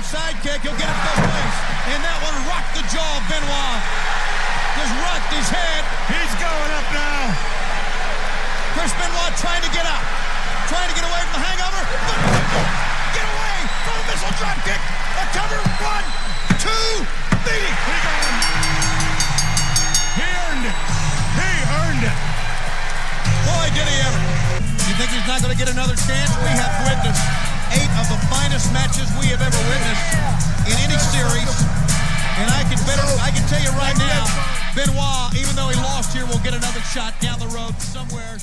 Arm sidekick. He'll get it both ways. And that one rocked the jaw of Benoit. Just rocked his head. He's going up now. Chris Benoit trying to get out. Trying to get away from the hangover. Get away from a missile drop kick. A cover. 1, 2. Beating. He earned it. He earned it. Boy, did he ever. You think he's not going to get another chance? We have witnessed 8 of the finest matches we have ever witnessed in any series. And I can tell you right now, Benoit, even though he lost here, will get another shot down the road somewhere.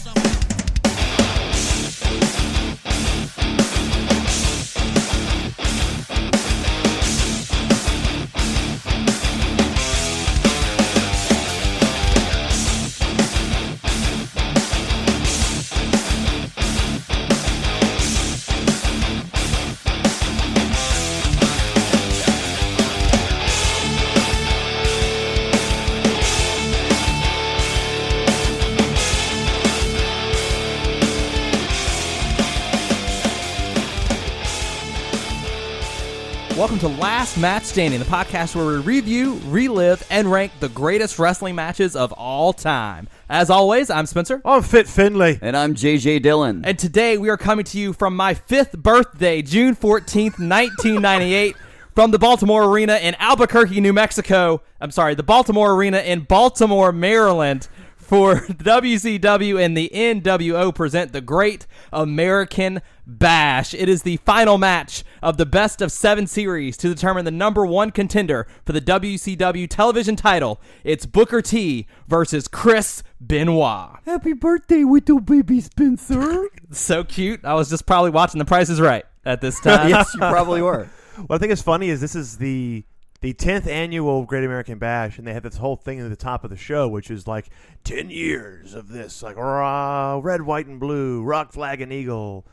Welcome to Last Match Standing, the podcast where we review, relive, and rank the greatest wrestling matches of all time. As always, I'm Spenser. I'm Fit Finley. And I'm JJ Dillon. And today we are coming to you from my 5th birthday, June 14th, 1998, from the Baltimore Arena in Albuquerque, New Mexico. I'm sorry, the Baltimore Arena in Baltimore, Maryland, for WCW and the NWO present the Great American Bash. It is the final match of the best of 7 series to determine the number 1 contender for the WCW television title. It's Booker T versus Chris Benoit. Happy birthday, little baby Spenser. So cute. I was just probably watching The Price is Right at this time. Yes, you probably were. What I think is funny is this is the 10th annual Great American Bash, and they have this whole thing at the top of the show, which is like 10 years of this, like red, white, and blue, rock, flag, and eagle.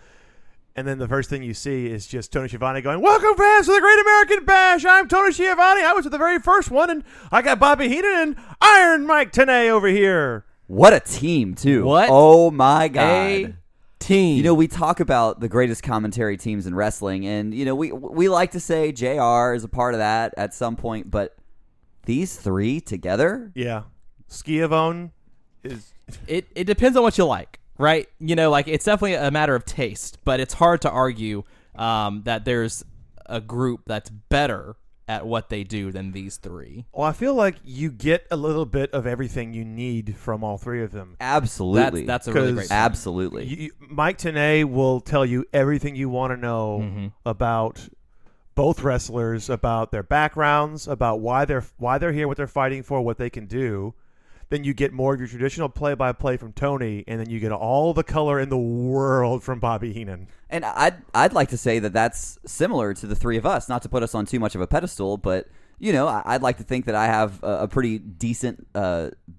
And then the first thing you see is just Tony Schiavone going, "Welcome, fans, to the Great American Bash. I'm Tony Schiavone. I was at the very first one, and I got Bobby Heenan and Iron Mike Tenay over here." What a team, too. What? Oh, my God. A team. You know, we talk about the greatest commentary teams in wrestling, and, you know, we like to say JR is a part of that at some point, but these 3 together? Yeah. Schiavone is... It depends on what you like. Right? You know, like, it's definitely a matter of taste, but it's hard to argue that there's a group that's better at what they do than these 3. Well, I feel like you get a little bit of everything you need from all 3 of them. Absolutely. That's a really great point. Absolutely. Mike Tenay will tell you everything you want to know about both wrestlers, about their backgrounds, about why they're here, what they're fighting for, what they can do. Then you get more of your traditional play-by-play from Tony, and then you get all the color in the world from Bobby Heenan. And I'd like to say that that's similar to the 3 of us, not to put us on too much of a pedestal, but, you know, I'd like to think that I have a pretty decent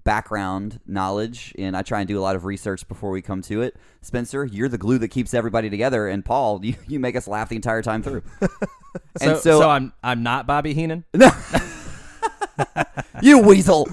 background knowledge, and I try and do a lot of research before we come to it. Spenser, you're the glue that keeps everybody together, and Paul, you make us laugh the entire time through. So I'm not Bobby Heenan? No. You weasel.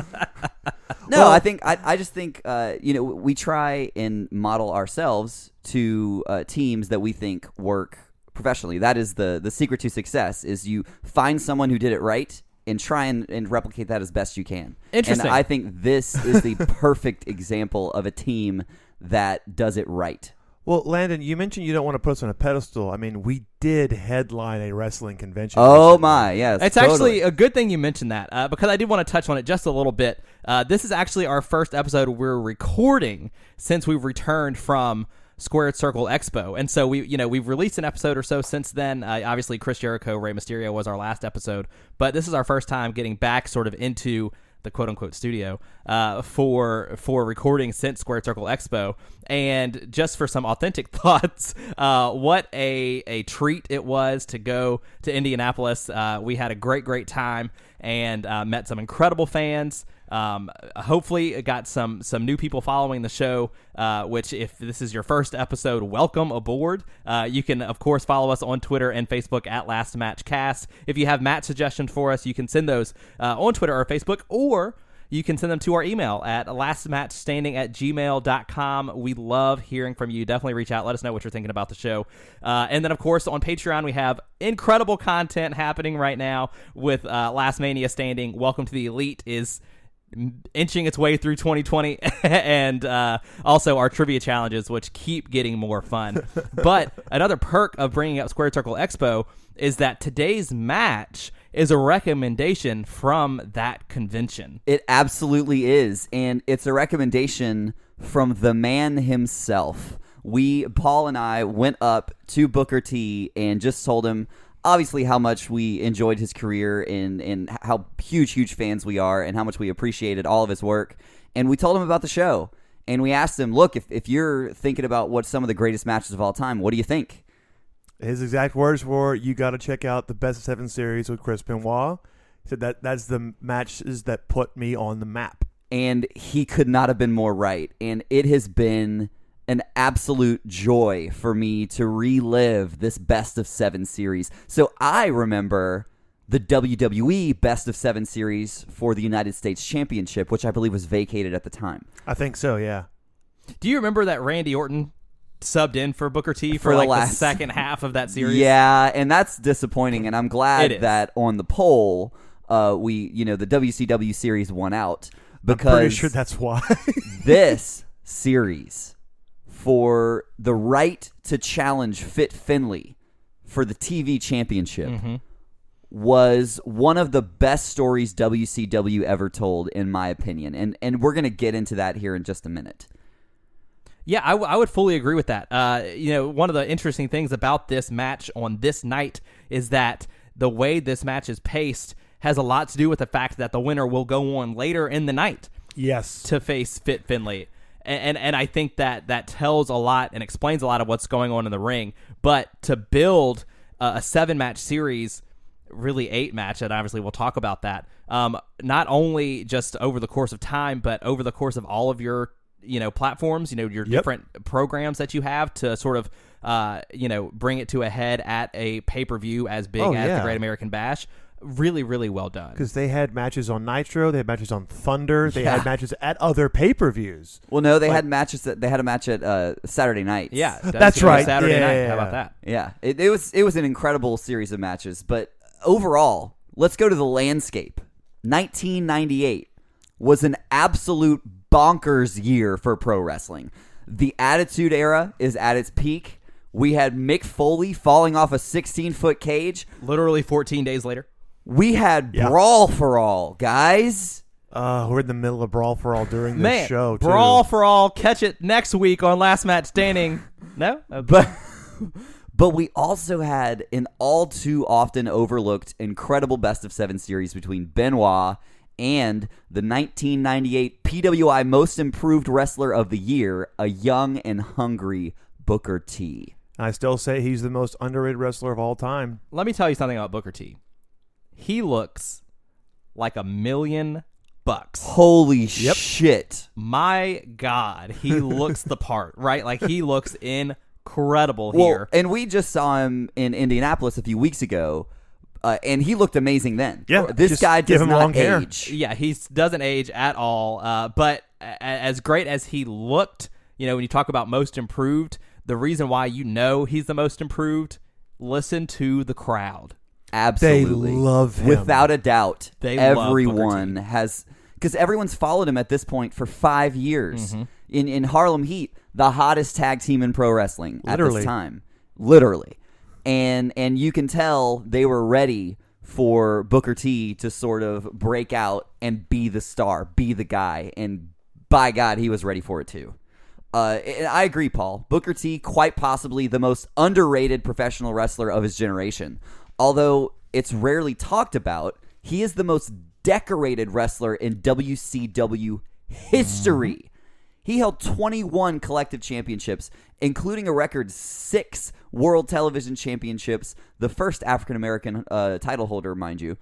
No, well, I just think you know, we try and model ourselves to teams that we think work professionally. That is the secret to success, is you find someone who did it right and try and replicate that as best you can. Interesting. And I think this is the perfect example of a team that does it right. Well, Landon, you mentioned you don't want to put us on a pedestal. I mean, we did headline a wrestling convention. Oh, my, yes. It's totally. actually a good thing you mentioned that because I did want to touch on it just a little bit. This is actually our first episode we're recording since we've returned from Squared Circle Expo. And so we've released an episode or so since then. Obviously, Chris Jericho, Rey Mysterio was our last episode. But this is our first time getting back sort of into the quote-unquote studio for recording since Squared Circle Expo. And just for some authentic thoughts, what a treat it was to go to Indianapolis. We had a great time and met some incredible fans. Hopefully it got some new people following the show, which if this is your first episode, welcome aboard. You can, of course, follow us on Twitter and Facebook at Last Match Cast. If you have match suggestions for us, you can send those on Twitter or Facebook, or you can send them to our email at lastmatchstanding@gmail.com. We love hearing from you. Definitely reach out. Let us know what you're thinking about the show. And then, of course, on Patreon, we have incredible content happening right now with Last Mania Standing. Welcome to the Elite is inching its way through 2020, and also our trivia challenges, which keep getting more fun. But another perk of bringing up Squared Circle Expo is that today's match is a recommendation from that convention. It absolutely is, and it's a recommendation from the man himself. Paul and I went up to Booker T and just told him obviously how much we enjoyed his career and how huge fans we are and how much we appreciated all of his work. And we told him about the show. And we asked him, look, if you're thinking about what's some of the greatest matches of all time, what do you think? His exact words were, you got to check out the Best of 7 series with Chris Benoit. He said that's the matches that put me on the map. And he could not have been more right. And it has been an absolute joy for me to relive this Best of 7 series. So I remember the WWE Best of 7 series for the United States Championship, which I believe was vacated at the time. I think so, yeah. Do you remember that Randy Orton subbed in for Booker T for the the second half of that series? Yeah, and that's disappointing, and I'm glad that on the poll, the WCW series won out, because I'm pretty sure that's why. This series, for the right to challenge Fit Finlay for the TV championship, was one of the best stories WCW ever told, in my opinion. And we're going to get into that here in just a minute. Yeah, I would fully agree with that. One of the interesting things about this match on this night is that the way this match is paced has a lot to do with the fact that the winner will go on later in the night. Yes. To face Fit Finlay. And I think that tells a lot and explains a lot of what's going on in the ring. But to build a 7-match series, really 8-match, and obviously we'll talk about that, not only just over the course of time, but over the course of all of your platforms, your different programs that you have to sort of, bring it to a head at a pay-per-view as big as the Great American Bash. Really, really well done. Because they had matches on Nitro, they had matches on Thunder, they had matches at other pay-per-views. Well, no, they had matches. They had a match at Saturday nights. Yeah, that's right. Saturday night. How about that? Yeah, it was an incredible series of matches. But overall, let's go to the landscape. 1998 was an absolute bonkers year for pro wrestling. The Attitude Era is at its peak. We had Mick Foley falling off a 16-foot cage. Literally 14 days later. We had Brawl for All, guys. We're in the middle of Brawl for All during this show, too. Brawl for All. Catch it next week on Last Match Standing. No? Okay. But we also had an all too often overlooked incredible Best of 7 series between Benoit and the 1998 PWI Most Improved Wrestler of the Year, a young and hungry Booker T. I still say he's the most underrated wrestler of all time. Let me tell you something about Booker T. He looks like $1 million. Holy shit. My God, he looks the part, right? Like, he looks incredible here. And we just saw him in Indianapolis a few weeks ago, and he looked amazing then. Yeah, this guy does not age. Yeah, he doesn't age at all. But as great as he looked, when you talk about most improved, the reason why he's the most improved, listen to the crowd. Absolutely. They love him. Without a doubt. Everyone has, because everyone's followed him at this point for 5 years. In Harlem Heat, the hottest tag team in pro wrestling at this time. Literally. And you can tell they were ready for Booker T to sort of break out and be the star, be the guy. And by God, he was ready for it too. I agree, Paul. Booker T, quite possibly the most underrated professional wrestler of his generation. Although it's rarely talked about, he is the most decorated wrestler in WCW history. He held 21 collective championships, including a record 6 World Television Championships, the first African-American title holder, mind you,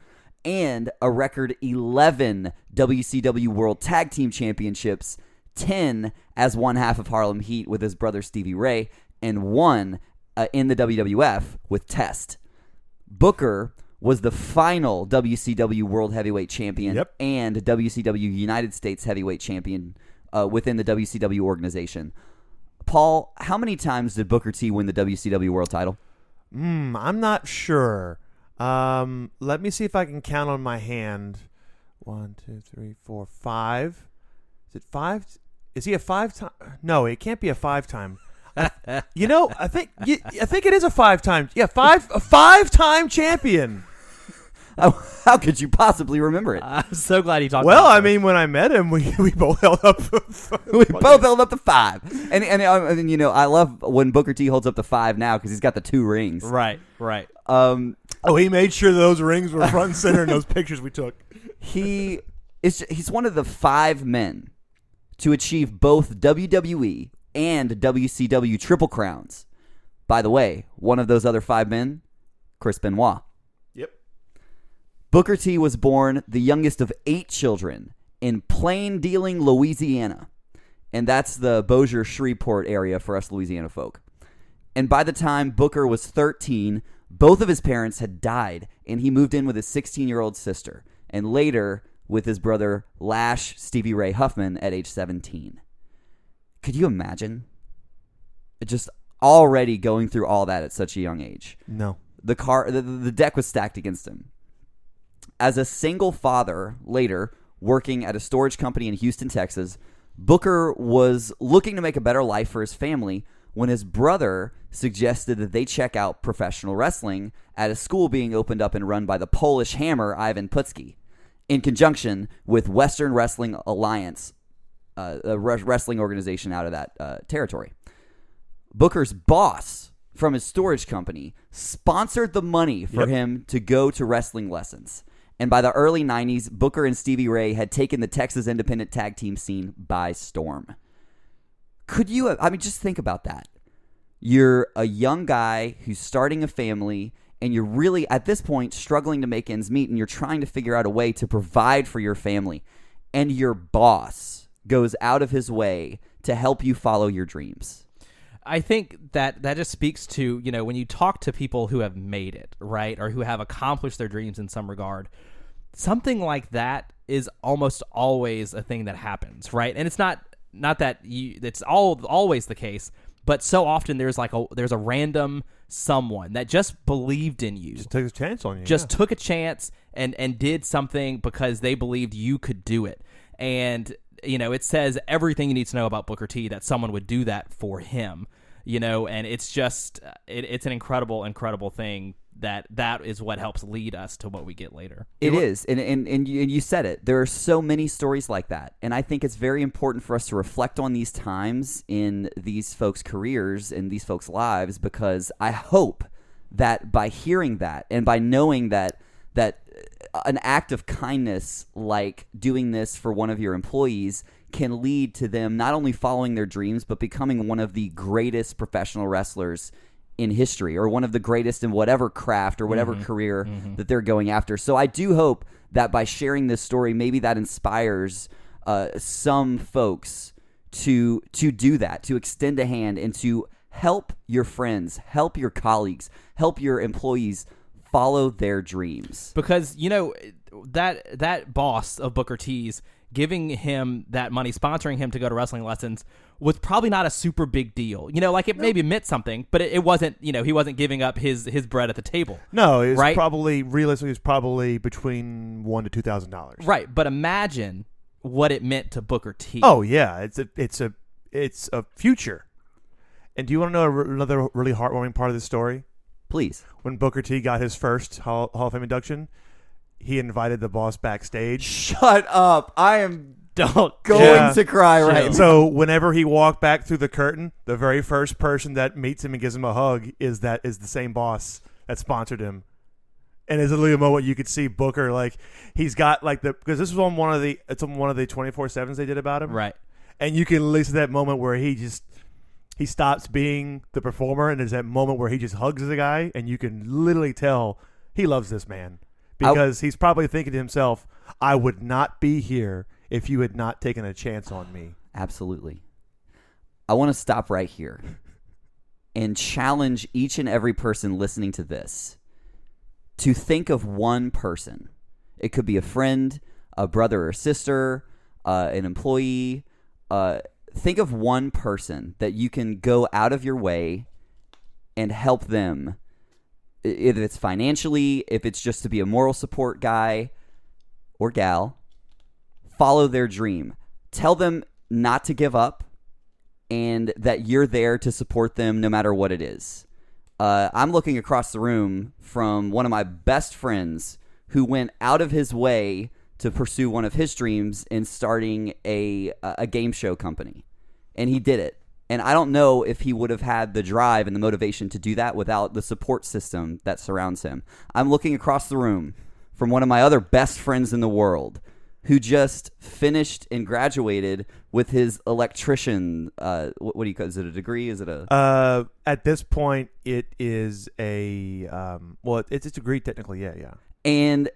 and a record 11 WCW World Tag Team Championships, 10 as one half of Harlem Heat with his brother Stevie Ray, and 1 in the WWF with Test. Booker was the final WCW World Heavyweight Champion Yep. and WCW United States Heavyweight Champion within the WCW organization. Paul, how many times did Booker T win the WCW World title? I'm not sure. Let me see if I can count on my hand. 1, 2, 3, 4, 5. Is it 5? Is he a 5-time? No, it can't be a 5-time. I think it is a 5-time. Yeah, a 5-time champion. How could you possibly remember it? I'm so glad he talked. Well, about I mean, when I met him, we both held up. We both held up the 5, and I love when Booker T holds up the 5 now because he's got the 2 rings. Right. He made sure those rings were front and center in those pictures we took. He's one of the 5 men to achieve both WWE and WCW Triple Crowns. By the way, one of those other 5 men, Chris Benoit. Yep. Booker T was born the youngest of 8 children in Plain Dealing, Louisiana. And that's the Bossier Shreveport area for us Louisiana folk. And by the time Booker was 13, both of his parents had died, and he moved in with his 16-year-old sister, and later with his brother Lash Stevie Ray Huffman at age 17. Could you imagine? Just already going through all that at such a young age. No. The deck was stacked against him. As a single father, later working at a storage company in Houston, Texas, Booker was looking to make a better life for his family when his brother suggested that they check out professional wrestling at a school being opened up and run by the Polish Hammer Ivan Putski, in conjunction with Western Wrestling Alliance, a wrestling organization out of that territory. Booker's boss from his storage company sponsored the money for him to go to wrestling lessons. And by the early 90s, Booker and Stevie Ray had taken the Texas independent tag team scene by storm. Just think about that. You're a young guy who's starting a family, and you're really, at this point, struggling to make ends meet, and you're trying to figure out a way to provide for your family. And your boss goes out of his way to help you follow your dreams. I think that just speaks to, when you talk to people who have made it, right, or who have accomplished their dreams in some regard, something like that is almost always a thing that happens, right? And it's not that it's always the case, but so often there's a random someone that just believed in you. Just took a chance on you. Took a chance and did something because they believed you could do it. And it says everything you need to know about Booker T that someone would do that for him, and it's just, it's an incredible thing that is what helps lead us to what we get later. It is. And you said it. There are so many stories like that. And I think it's very important for us to reflect on these times in these folks' careers and these folks' lives, because I hope that by hearing that and by knowing that an act of kindness like doing this for one of your employees can lead to them not only following their dreams, but becoming one of the greatest professional wrestlers in history, or one of the greatest in whatever craft or whatever career that they're going after. So I do hope that by sharing this story, maybe that inspires some folks to do that, to extend a hand and to help your friends, help your colleagues, help your employees follow their dreams. Because, that boss of Booker T's giving him that money, sponsoring him to go to wrestling lessons, was probably not a super big deal. It maybe meant something, but it wasn't, he wasn't giving up his bread at the table. No, it was right? probably, realistically, it was probably between $1,000 to $2,000. Right, but imagine what it meant to Booker T. Oh, yeah, it's a future. And do you want to know another really heartwarming part of this story? Please. When Booker T got his first Hall of Fame induction, he invited the boss backstage. Shut up. I am going to cry right now. So whenever he walked back through the curtain, the very first person that meets him and gives him a hug is the same boss that sponsored him. And it's literally a moment you could see Booker, like, he's got because this was on one of the 24/7s they did about him. Right. And you can listen to that moment where he stops being the performer, and there's that moment where he just hugs the guy, and you can literally tell he loves this man. Because he's probably thinking to himself, I would not be here if you had not taken a chance on me. Absolutely. I want to stop right here and challenge each and every person listening to this to think of one person. It could be a friend, a brother or sister, an employee. Think of one person that you can go out of your way and help them. If it's financially, if it's just to be a moral support guy or gal, follow their dream. Tell them not to give up and that you're there to support them no matter what it is. I'm looking across the room from one of my best friends who went out of his way to pursue one of his dreams in starting a game show company. And he did it. And I don't know if he would have had the drive and the motivation to do that without the support system that surrounds him. I'm looking across the room from one of my other best friends in the world who just finished and graduated with his electrician. What do you call it? Is it a degree? Is it a? At this point, it is a it's a degree technically. Yeah. And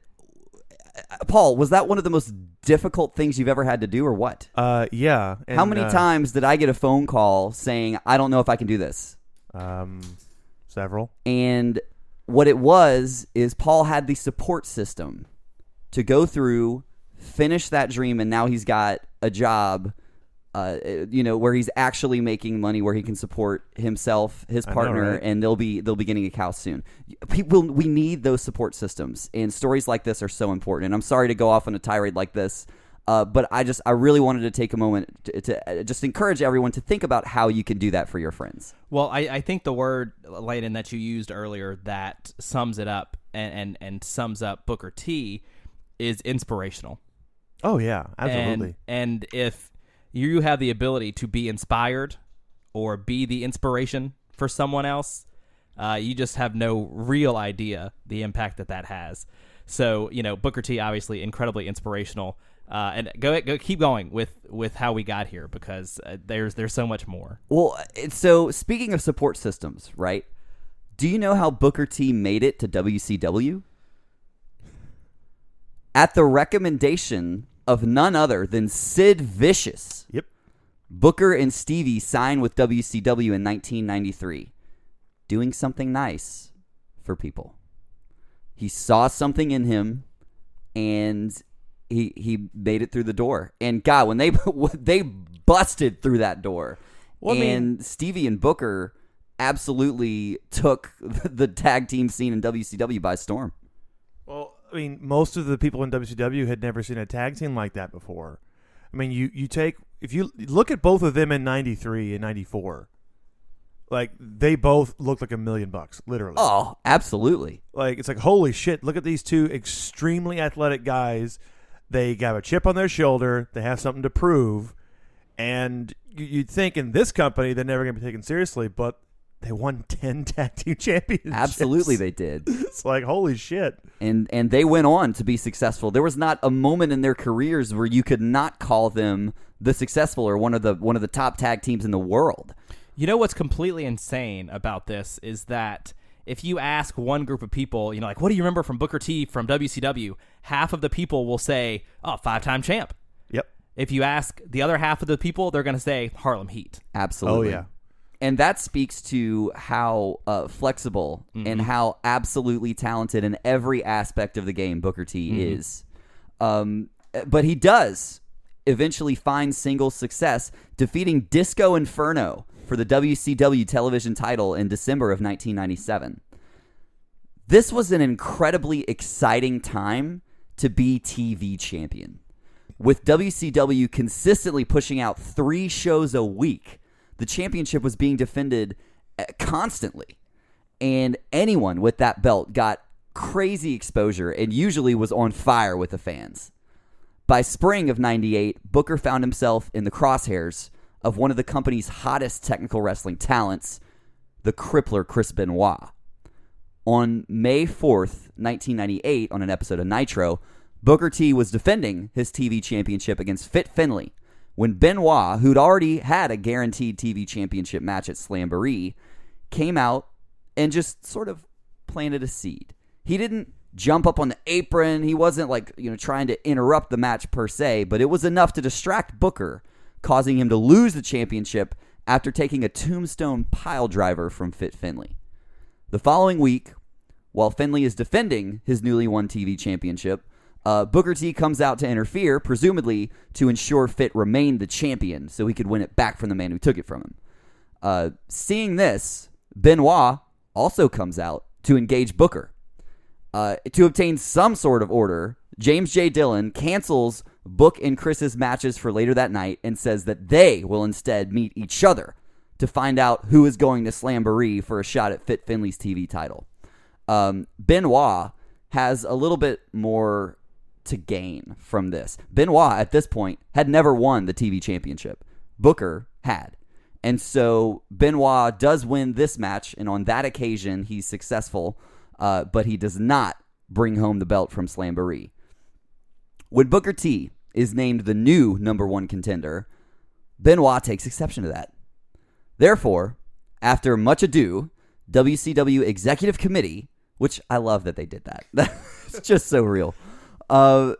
Paul, was that one of the most difficult things you've ever had to do, or what? Yeah. And, how many times did I get a phone call saying, I don't know if I can do this? Several. And what it was is Paul had the support system to go through, finish that dream, and now he's got a job, where he's actually making money, where he can support himself, his partner, right? And they'll be getting a house soon. We need those support systems, and stories like this are so important. And I'm sorry to go off on a tirade like this, but I really wanted to take a moment to just encourage everyone to think about how you can do that for your friends. Well, I think the word, Landon, that you used earlier that sums it up and sums up Booker T is inspirational. Oh yeah, absolutely. And if you have the ability to be inspired or be the inspiration for someone else, you just have no real idea the impact that has. So, Booker T, obviously incredibly inspirational. And go keep going with how we got here, because there's so much more. Well, so speaking of support systems, right? Do you know how Booker T made it to WCW? At the recommendation of none other than Sid Vicious. Yep. Booker and Stevie signed with WCW in 1993, doing something nice for people. He saw something in him, and he made it through the door. And God, when they busted through that door, Stevie and Booker absolutely took the tag team scene in WCW by storm. Well, I mean, most of the people in WCW had never seen a tag team like that before. I mean, if you look at both of them in 93 and 94, like, they both looked like $1 million, literally. Oh, absolutely. Like, it's like, holy shit, look at these two extremely athletic guys. They got a chip on their shoulder. They have something to prove. And you'd think in this company they're never going to be taken seriously, but they won 10 tag team championships. Absolutely they did. It's like, holy shit. And they went on to be successful. There was not a moment in their careers where you could not call them the successful or one of the top tag teams in the world. You know what's completely insane about this is that if you ask one group of people, like, what do you remember from Booker T from WCW? Half of the people will say, 5-time champ. Yep. If you ask the other half of the people, they're going to say Harlem Heat. Absolutely. Oh, yeah. And that speaks to how flexible and how absolutely talented in every aspect of the game Booker T is. But he does eventually find single success, defeating Disco Inferno for the WCW television title in December of 1997. This was an incredibly exciting time to be TV champion. With WCW consistently pushing out 3 shows a week, the championship was being defended constantly. And anyone with that belt got crazy exposure and usually was on fire with the fans. By spring of 98, Booker found himself in the crosshairs of one of the company's hottest technical wrestling talents, the crippler Chris Benoit. On May 4th, 1998, on an episode of Nitro, Booker T was defending his TV championship against Fit Finlay when Benoit, who'd already had a guaranteed TV championship match at Slamboree, came out and just sort of planted a seed. He didn't jump up on the apron. He wasn't trying to interrupt the match per se, but it was enough to distract Booker, causing him to lose the championship after taking a tombstone pile driver from Fit Finlay. The following week, while Finlay is defending his newly won TV championship, Booker T comes out to interfere, presumably to ensure Fit remained the champion so he could win it back from the man who took it from him. Seeing this, Benoit also comes out to engage Booker. To obtain some sort of order, James J. Dillon cancels Book and Chris's matches for later that night and says that they will instead meet each other to find out who is going to Slamboree for a shot at Fit Finlay's TV title. Benoit has a little bit more to gain from this. Benoit, at this point, had never won the TV championship. Booker had. And so Benoit does win this match, and on that occasion, he's successful, but he does not bring home the belt from Slamboree. When Booker T is named the new number one contender, Benoit takes exception to that. Therefore, after much ado, WCW Executive Committee, which I love that they did that. It's just so real,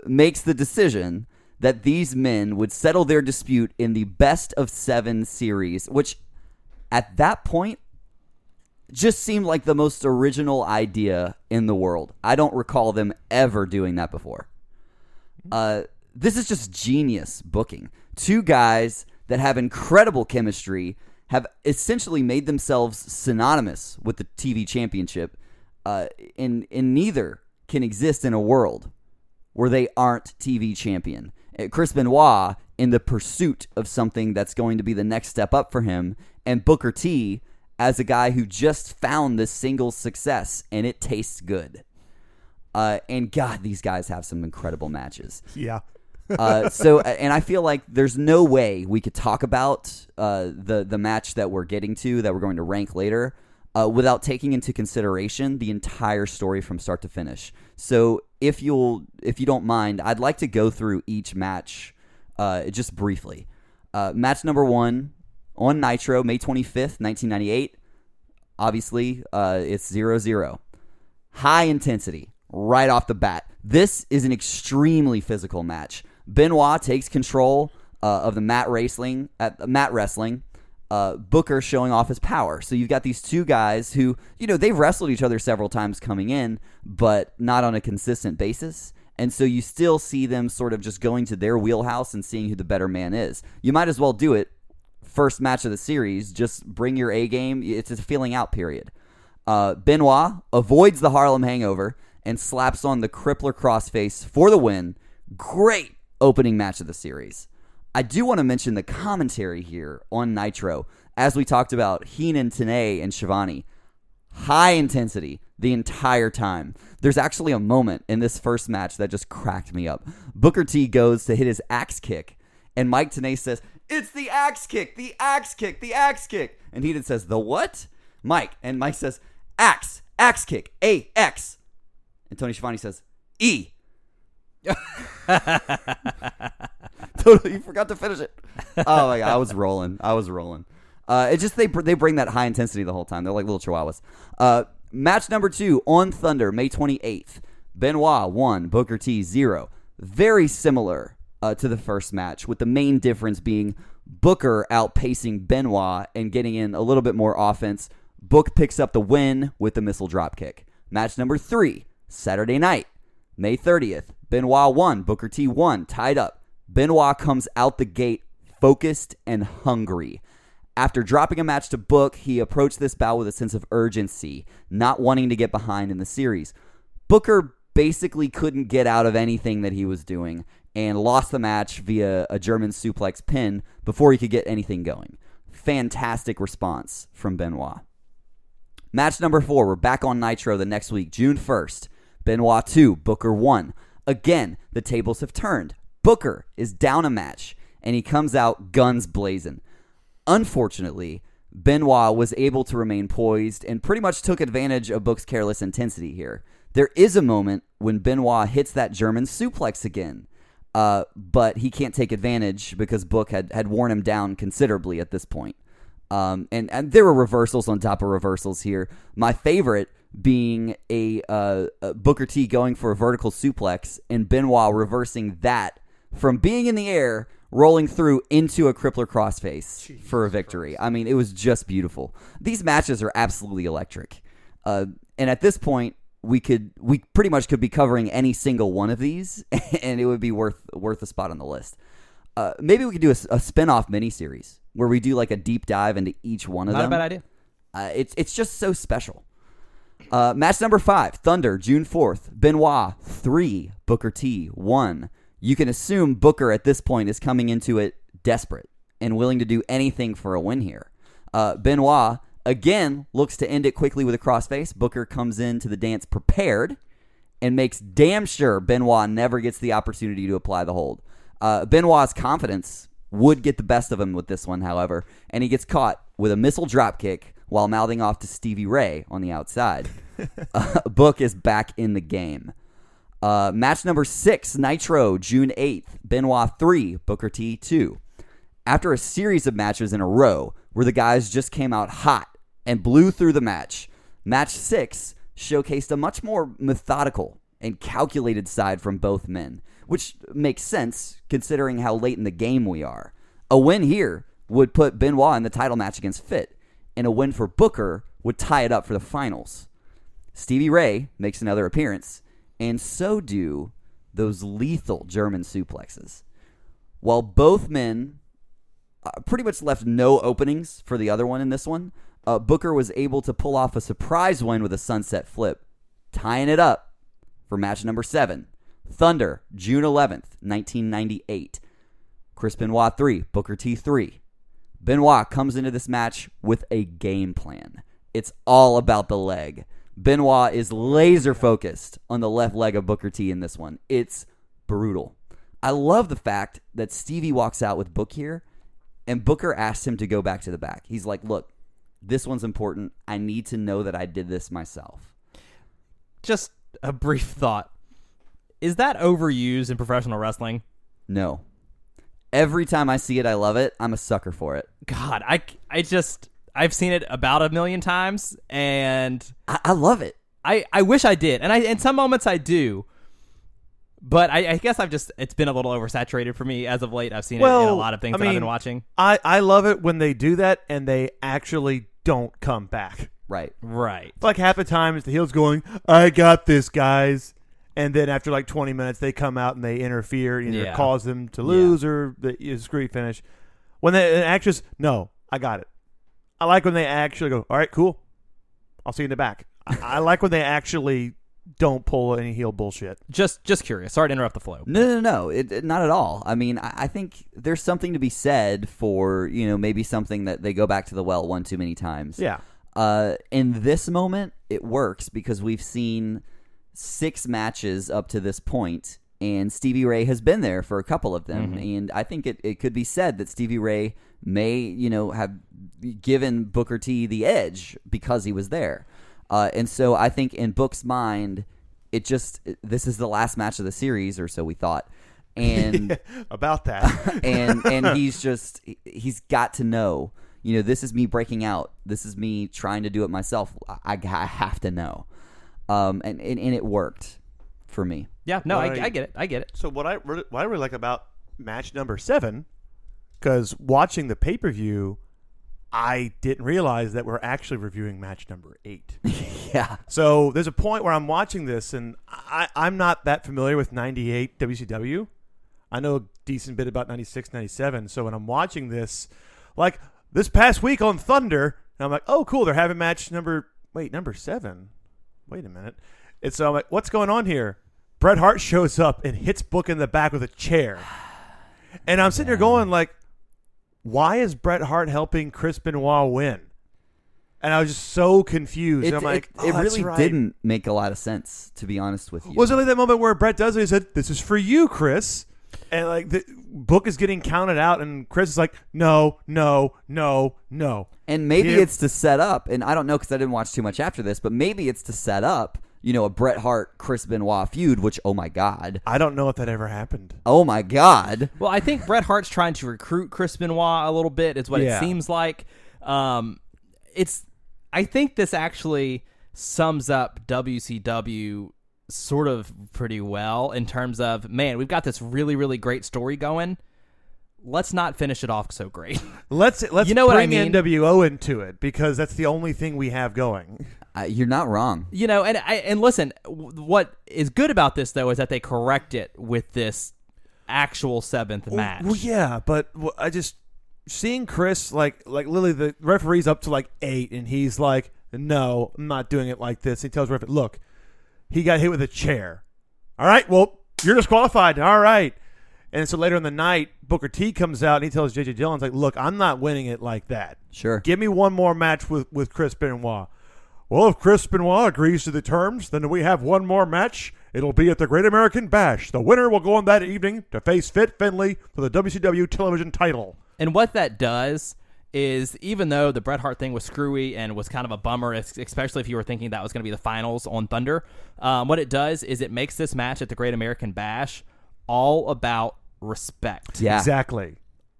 makes the decision that these men would settle their dispute in the best of 7 series, which at that point just seemed like the most original idea in the world. I don't recall them ever doing that before. This is just genius booking. 2 guys that have incredible chemistry have essentially made themselves synonymous with the TV championship, and neither can exist in a world where they aren't TV champion. Chris Benoit in the pursuit of something that's going to be the next step up for him, and Booker T as a guy who just found this single success, and it tastes good. And God, these guys have some incredible matches. Yeah. And I feel like there's no way we could talk about the match that we're getting to, that we're going to rank later, without taking into consideration the entire story from start to finish. So if you don't mind, I'd like to go through each match just briefly. Match number 1 on Nitro, May 25th, 1998. Obviously, it's 0-0. High intensity right off the bat. This is an extremely physical match. Benoit takes control of the mat wrestling. Booker showing off his power. So you've got these 2 guys who, they've wrestled each other several times coming in, but not on a consistent basis. And so you still see them sort of just going to their wheelhouse and seeing who the better man is. You might as well do it first match of the series. Just bring your A game. It's a feeling out period. Benoit avoids the Harlem Hangover and slaps on the Crippler Crossface for the win. Great opening match of the series. I do want to mention the commentary here on Nitro. As we talked about, Heenan, Tenay, and Shivani. High intensity the entire time. There's actually a moment in this first match that just cracked me up. Booker T goes to hit his axe kick, and Mike Tenay says, "It's the axe kick, the axe kick, the axe kick." And Heenan says, "The what?" Mike says, "Axe kick, A-X." And Tony Schiavone says, "E." Totally, you forgot to finish it. Oh my God, I was rolling. It just they bring that high intensity the whole time. They're like little chihuahuas. Match number 2 on Thunder, May 28th. Benoit 1, Booker T 0. Very similar to the first match, with the main difference being Booker outpacing Benoit and getting in a little bit more offense. Book picks up the win with the missile dropkick. Match number 3, Saturday night, May 30th. Benoit 1, Booker T 1, tied up. Benoit comes out the gate focused and hungry. After dropping a match to Book, he approached this bout with a sense of urgency, not wanting to get behind in the series. Booker basically couldn't get out of anything that he was doing and lost the match via a German suplex pin before he could get anything going. Fantastic response from Benoit. Match number 4, we're back on Nitro the next week, June 1st. Benoit 2, Booker 1. Again, the tables have turned. Booker is down a match, and he comes out guns blazing. Unfortunately, Benoit was able to remain poised and pretty much took advantage of Book's careless intensity here. There is a moment when Benoit hits that German suplex again, but he can't take advantage because Book had worn him down considerably at this point. And there were reversals on top of reversals here. My favorite being a Booker T going for a vertical suplex and Benoit reversing that from being in the air, rolling through into a crippler crossface for a victory. Christ. I mean, it was just beautiful. These matches are absolutely electric. And at this point, we pretty much could be covering any single one of these, and it would be worth a spot on the list. Maybe we could do a spin-off miniseries where we do like a deep dive into each one of them. Not a bad idea. It's just so special. Match number 5, Thunder, June 4th. Benoit 3, Booker T 1. You can assume Booker at this point is coming into it desperate and willing to do anything for a win here. Benoit again looks to end it quickly with a crossface. Booker comes into the dance prepared and makes damn sure Benoit never gets the opportunity to apply the hold. Benoit's confidence would get the best of him with this one, however, and he gets caught with a missile dropkick while mouthing off to Stevie Ray on the outside. Book is back in the game. Match number 6, Nitro, June 8th. Benoit 3, Booker T 2. After a series of matches in a row where the guys just came out hot and blew through the match, Match 6 showcased a much more methodical and calculated side from both men, which makes sense considering how late in the game we are. A win here would put Benoit in the title match against Fit, and a win for Booker would tie it up for the finals. Stevie Ray makes another appearance, and so do those lethal German suplexes. While both men pretty much left no openings for the other one in this one, Booker was able to pull off a surprise win with a sunset flip, tying it up for match number 7. Thunder, June 11th, 1998. Chris Benoit 3, Booker T 3. Benoit comes into this match with a game plan. It's all about the leg. Benoit is laser focused on the left leg of Booker T in this one. It's brutal. I love the fact that Stevie walks out with Book here, and Booker asks him to go back to the back. He's like, look, this one's important. I need to know that I did this myself. Just a brief thought. Is that overused in professional wrestling? No. Every time I see it, I love it. I'm a sucker for it. God, I've seen it about 1 million times, and I love it. I wish I did, and in some moments I do, but I guess it's been a little oversaturated for me as of late. I've seen it in a lot of things that I've been watching. I love it when they do that and they actually don't come back. Right. It's like half the time it's the heels going, I got this, guys. And then after like 20 minutes, they come out and they interfere, either cause them to lose or the screwy finish. When they actress, no, I got it. I like when they actually go, all right, cool. I'll see you in the back. I like when they actually don't pull any heel bullshit. Just curious. Sorry to interrupt the flow. No. Not at all. I mean, I think there's something to be said for, maybe something that they go back to the well one too many times. Yeah. In this moment, it works because we've seen 6 matches up to this point, and Stevie Ray has been there for a couple of them. Mm-hmm. And I think it could be said that Stevie Ray may, have given Booker T the edge because he was there. And so I think in Book's mind, this is the last match of the series, or so we thought. And about that. and he's got to know, this is me breaking out. This is me trying to do it myself. I have to know. And it worked for me. Yeah, no, I get it. I get it. So what I really like about match number 7, because watching the pay-per-view, I didn't realize that we're actually reviewing match number 8. Yeah. So there's a point where I'm watching this, and I'm not that familiar with 98 WCW. I know a decent bit about 96, 97. So when I'm watching this, like this past week on Thunder, and I'm like, oh, cool, they're having match number 7. Wait a minute. And so I'm like, what's going on here? Bret Hart shows up and hits Book in the back with a chair. And I'm sitting here going like, why is Bret Hart helping Chris Benoit win? And I was just so confused. I'm like, it really didn't make a lot of sense, to be honest with you. Was it like that moment where Bret does it? He said, this is for you, Chris. And like the Book is getting counted out, and Chris is like, no. And maybe it's to set up, and I don't know because I didn't watch too much after this, but maybe it's to set up, a Bret Hart, Chris Benoit feud, which, oh my God. I don't know if that ever happened. Oh my God. Well, I think Bret Hart's trying to recruit Chris Benoit a little bit, is what it seems like. I think this actually sums up WCW sort of pretty well in terms of, man, we've got this really, really great story going. let's not finish it off so great. Let's You know what I bring mean? NWO into it because that's the only thing we have going. You're not wrong. And listen, what is good about this though is that they correct it with this actual 7th match. Well, yeah, but I just seeing Chris like literally the referee's up to like 8, and he's like, "No, I'm not doing it like this." He tells referee, "Look, he got hit with a chair. All right, well, you're disqualified. All right." And so later in the night, Booker T comes out and he tells J.J. Dillon's like, "Look, I'm not winning it like that. Sure. Give me one more match with Chris Benoit." "Well, if Chris Benoit agrees to the terms, then we have one more match. It'll be at the Great American Bash. The winner will go on that evening to face Fit Finlay for the WCW Television title." And what that does is, even though the Bret Hart thing was screwy and was kind of a bummer, especially if you were thinking that was going to be the finals on Thunder, what it does is it makes this match at the Great American Bash all about respect. Yeah. Exactly.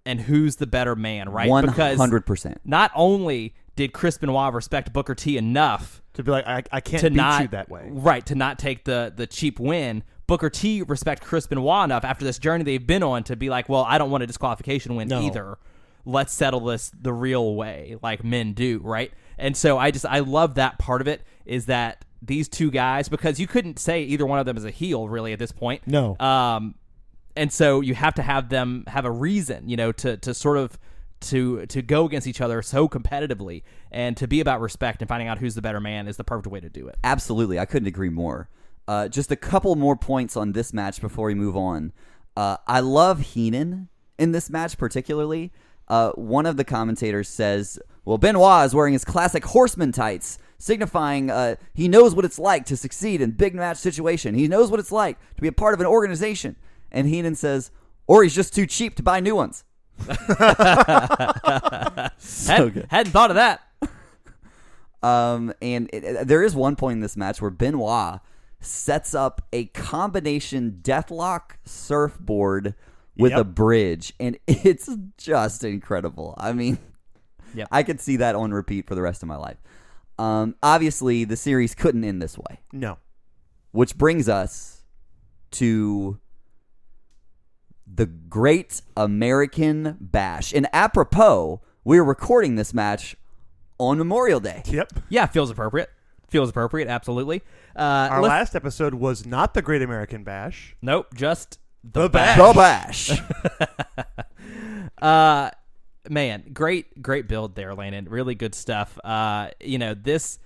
And who's the better man, right? 100%. Because not only did Chris Benoit respect Booker T enough To be like, I can't to beat not, you that way. right, to not take the cheap win, Booker T respect Chris Benoit enough after this journey they've been on to be like, well, I don't want a disqualification win either. Let's settle this the real way, like men do, right? And so I love that part of it, is that these two guys, because you couldn't say either one of them is a heel really at this point. No. And so you have to have them have a reason, to sort of to go against each other so competitively, and to be about respect and finding out who's the better man is the perfect way to do it. Absolutely. I couldn't agree more. Just a couple more points on this match before we move on. I love Heenan in this match particularly. One of the commentators says, well, Benoit is wearing his classic horseman tights, signifying he knows what it's like to succeed in big match situation. He knows what it's like to be a part of an organization. And Heenan says, or he's just too cheap to buy new ones. So good. Hadn't thought of that. There is one point in this match where Benoit sets up a combination deathlock surfboard with a bridge, and it's just incredible. I mean, Yep. I could see that on repeat for the rest of my life. Obviously, the series couldn't end this way. No. Which brings us to the Great American Bash. And apropos, we're recording this match on Memorial Day. Yep. Yeah, feels appropriate. Absolutely. Our last episode was not the Great American Bash. Nope, just The Bash. The Bash. Man, great build there, Landon. Really good stuff. This,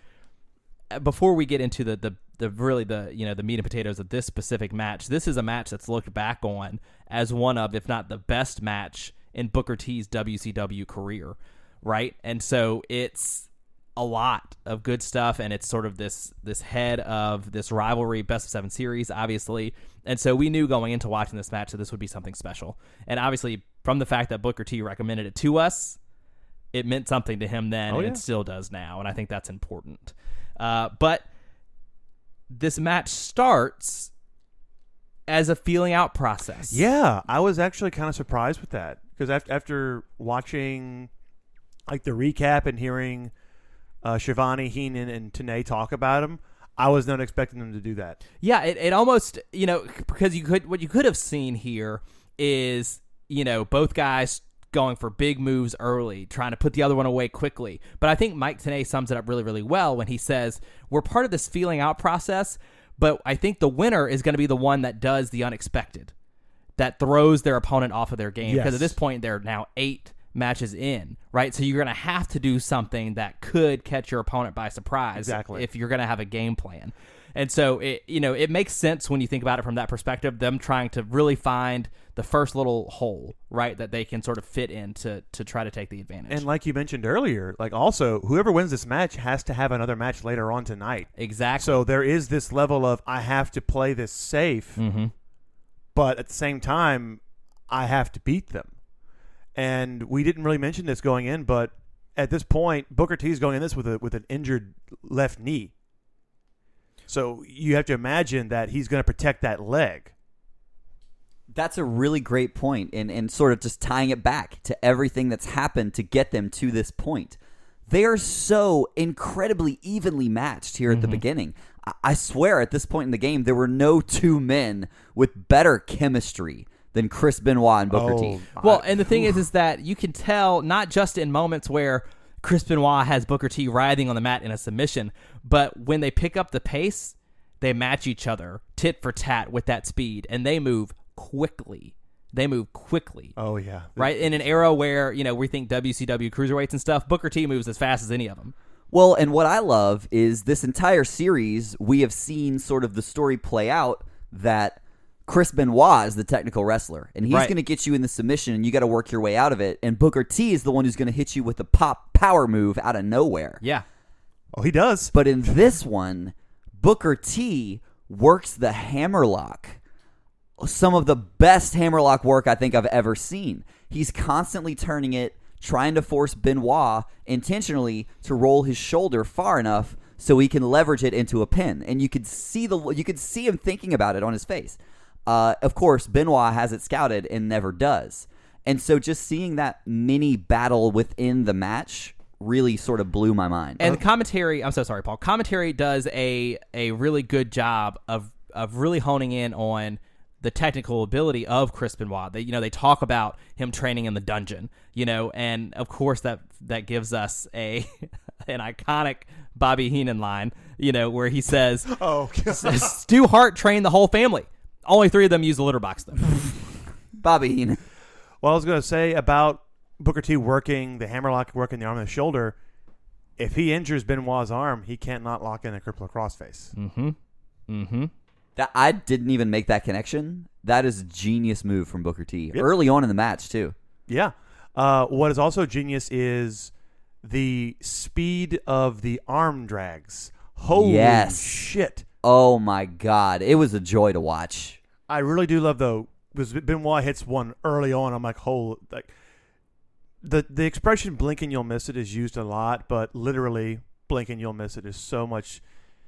before we get into the meat and potatoes of this specific match, this is a match that's looked back on as one of, if not the best match in Booker T's WCW career, right? And so it's a lot of good stuff, and it's sort of this head of this rivalry, best of 7 series, obviously. And so we knew going into watching this match that this would be something special. And obviously, from the fact that Booker T recommended it to us, it meant something to him then, and it still does now. And I think that's important. But this match starts as a feeling out process. Yeah, I was actually kind of surprised with that, because after watching like the recap and hearing Shivani, Heenan, and Tenay talk about him, I was not expecting them to do that. Yeah, it almost, because what you could have seen here is, both guys going for big moves early, trying to put the other one away quickly. But I think Mike Tenay sums it up really, really well when he says, we're part of this feeling out process, but I think the winner is going to be the one that does the unexpected, that throws their opponent off of their game. Yes. Because at this point, they're now 8 matches in, right? So you're going to have to do something that could catch your opponent by surprise. Exactly. If you're going to have a game plan. And so it makes sense when you think about it from that perspective, them trying to really find the first little hole, right, that they can sort of fit in to try to take the advantage. And like you mentioned earlier, like also whoever wins this match has to have another match later on tonight. Exactly. So there is this level of, I have to play this safe, but at the same time, I have to beat them. And we didn't really mention this going in, but at this point, Booker T is going in this with an injured left knee. So you have to imagine that he's going to protect that leg. That's a really great point, and sort of just tying it back to everything that's happened to get them to this point. They are so incredibly evenly matched here at the beginning. I swear at this point in the game, there were no two men with better chemistry than Chris Benoit and Booker T. Well, and the thing is that you can tell not just in moments where Chris Benoit has Booker T writhing on the mat in a submission, but when they pick up the pace, they match each other tit for tat with that speed, and they move quickly. Oh, yeah. Right? In an era where, we think WCW cruiserweights and stuff, Booker T moves as fast as any of them. Well, and what I love is this entire series, we have seen sort of the story play out that Chris Benoit is the technical wrestler, and he's going to get you in the submission, and you got to work your way out of it, and Booker T is the one who's going to hit you with the power move out of nowhere. Yeah. Oh, he does. But in this one, Booker T works the hammerlock. Some of the best hammerlock work I think I've ever seen. He's constantly turning it, trying to force Benoit intentionally to roll his shoulder far enough so he can leverage it into a pin. And you could see him thinking about it on his face. Of course, Benoit has it scouted and never does. And so just seeing that mini battle within the match really sort of blew my mind. And the commentary, I'm so sorry, Paul. Commentary does a really good job of really honing in on the technical ability of Chris Benoit. They talk about him training in the dungeon, and of course that gives us an iconic Bobby Heenan line, where he says, "Oh, God. Stu Hart trained the whole family. Only 3 of them use the litter box though." Bobby Heenan. Well, I was going to say about Booker T working the hammerlock, working the arm and the shoulder. If he injures Benoit's arm, he can't not lock in a crippler crossface. That I didn't even make that connection. That is a genius move from Booker T. Early on in the match, too. Yeah. What is also genius is the speed of the arm drags. Holy shit. Oh, my God. It was a joy to watch. I really do love, though, because Benoit hits one early on. I'm like, the expression blink and you'll miss it is used a lot, but literally blink and you'll miss it is so much.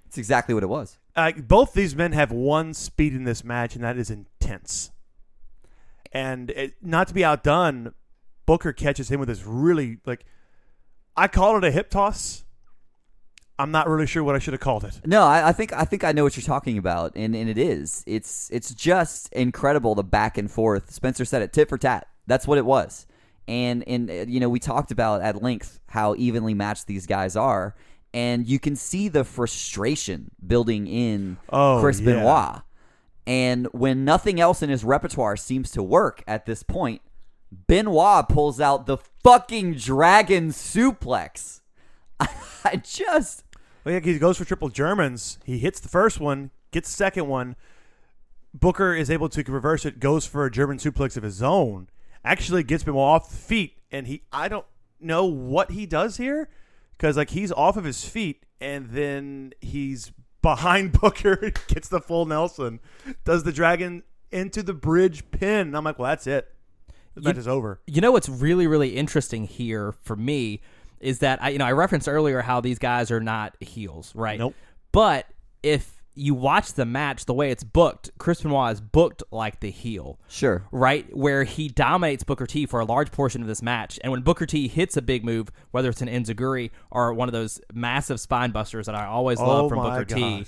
It's exactly what it was. Both these men have one speed in this match, and that is intense. And not to be outdone, Booker catches him with this really, I call it a hip toss. I'm not really sure what I should have called it. No, I think I know what you're talking about, and it is. It's just incredible, the back and forth. Spenser said it, tit for tat. That's what it was. And we talked about at length how evenly matched these guys are. And you can see the frustration building in Chris Benoit. And when nothing else in his repertoire seems to work at this point, Benoit pulls out the fucking dragon suplex. Well, he goes for triple Germans. He hits the first one, gets the second one. Booker is able to reverse it, goes for a German suplex of his own, actually gets Benoit off the feet. And I don't know what he does here. Because, he's off of his feet, and then he's behind Booker, gets the full Nelson, does the dragon into the bridge pin. And I'm like, well, that's it. The match is over. What's really, really interesting here for me is that, I referenced earlier how these guys are not heels, right? Nope. But if you watch the match, the way it's booked, Chris Benoit is booked like the heel. Sure. Right? Where he dominates Booker T for a large portion of this match. And when Booker T hits a big move, whether it's an enziguri or one of those massive spine busters that I always love from Booker T,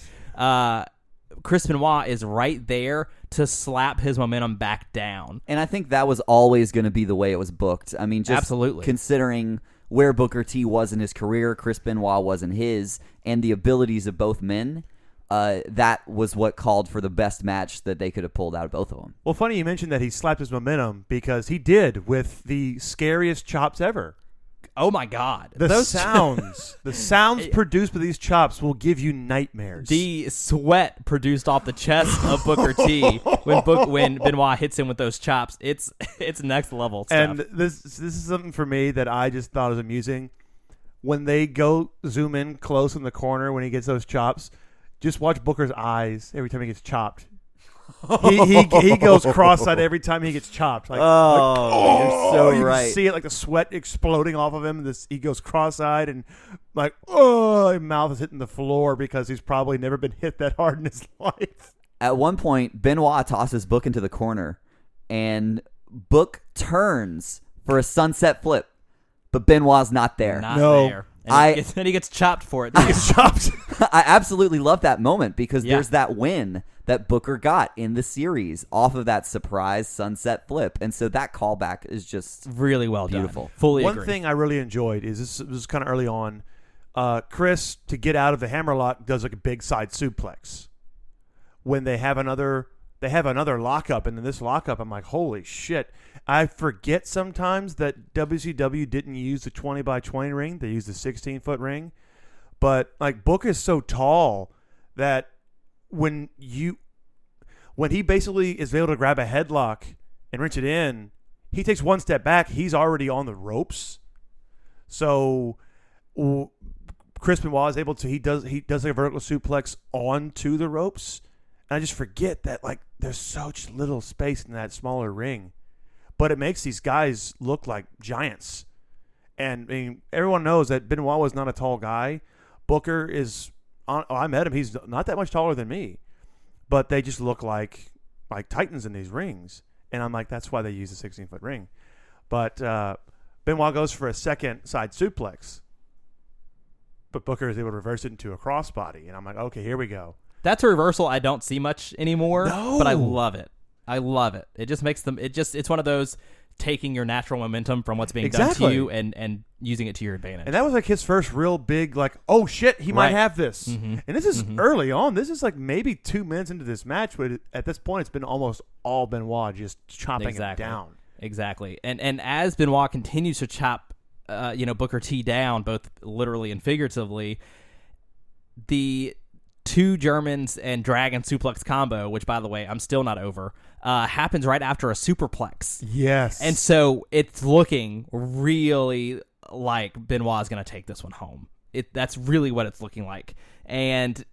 Chris Benoit is right there to slap his momentum back down. And I think that was always going to be the way it was booked. I mean, just absolutely considering where Booker T was in his career, Chris Benoit was in his, and the abilities of both men, that was what called for the best match that they could have pulled out of both of them. Well, funny you mentioned that he slapped his momentum because he did with the scariest chops ever. Oh my God! The sounds produced by these chops will give you nightmares. The sweat produced off the chest of Booker T when Benoit hits him with those chops, it's next level stuff. And this is something for me that I just thought was amusing. When they go zoom in close in the corner when he gets those chops. Just watch Booker's eyes every time he gets chopped. He goes cross-eyed every time he gets chopped. You're so you right. can see it, the sweat exploding off of him. He goes cross-eyed and his mouth is hitting the floor because he's probably never been hit that hard in his life. At one point, Benoit tosses Book into the corner, and Book turns for a sunset flip, but Benoit's not there. Not there. And he gets chopped for it. He gets chopped. I absolutely love that moment because there's that win that Booker got in the series off of that surprise sunset flip. And so that callback is just really well beautiful. done. Fully One agree. thing I really enjoyed is this was kind of early on. Chris, to get out of the hammerlock, does like a big side suplex. When they have another lockup, and in this lockup, I'm like, holy shit. I forget sometimes that WCW didn't use the 20x20 ring. They used the 16-foot ring. But like Book is so tall that when he basically is able to grab a headlock and wrench it in, he takes one step back, he's already on the ropes. So Chris Benoit is able to he does like a vertical suplex onto the ropes. And I just forget that like there's such little space in that smaller ring. But it makes these guys look like giants. And I mean, everyone knows that Benoit was not a tall guy. Booker is I met him. He's not that much taller than me. But they just look like titans in these rings. And I'm like, that's why they use the 16-foot ring. But Benoit goes for a second side suplex. But Booker is able to reverse it into a crossbody. And I'm like, okay, here we go. That's a reversal I don't see much anymore, No. but I love it. I love it. It just makes them. It's one of those taking your natural momentum from what's being done to you and using it to your advantage. And that was like his first real big, like, oh shit, he might have this. Mm-hmm. And this is early on. This is like maybe 2 minutes into this match, but at this point, it's been almost all Benoit just chopping him down. Exactly. And as Benoit continues to chop, Booker T down, both literally and figuratively, the two Germans and Dragon suplex combo, which by the way I'm still not over, happens right after a superplex. Yes. And so it's looking really like Benoit's going to take this one home. That's really what it's looking like. And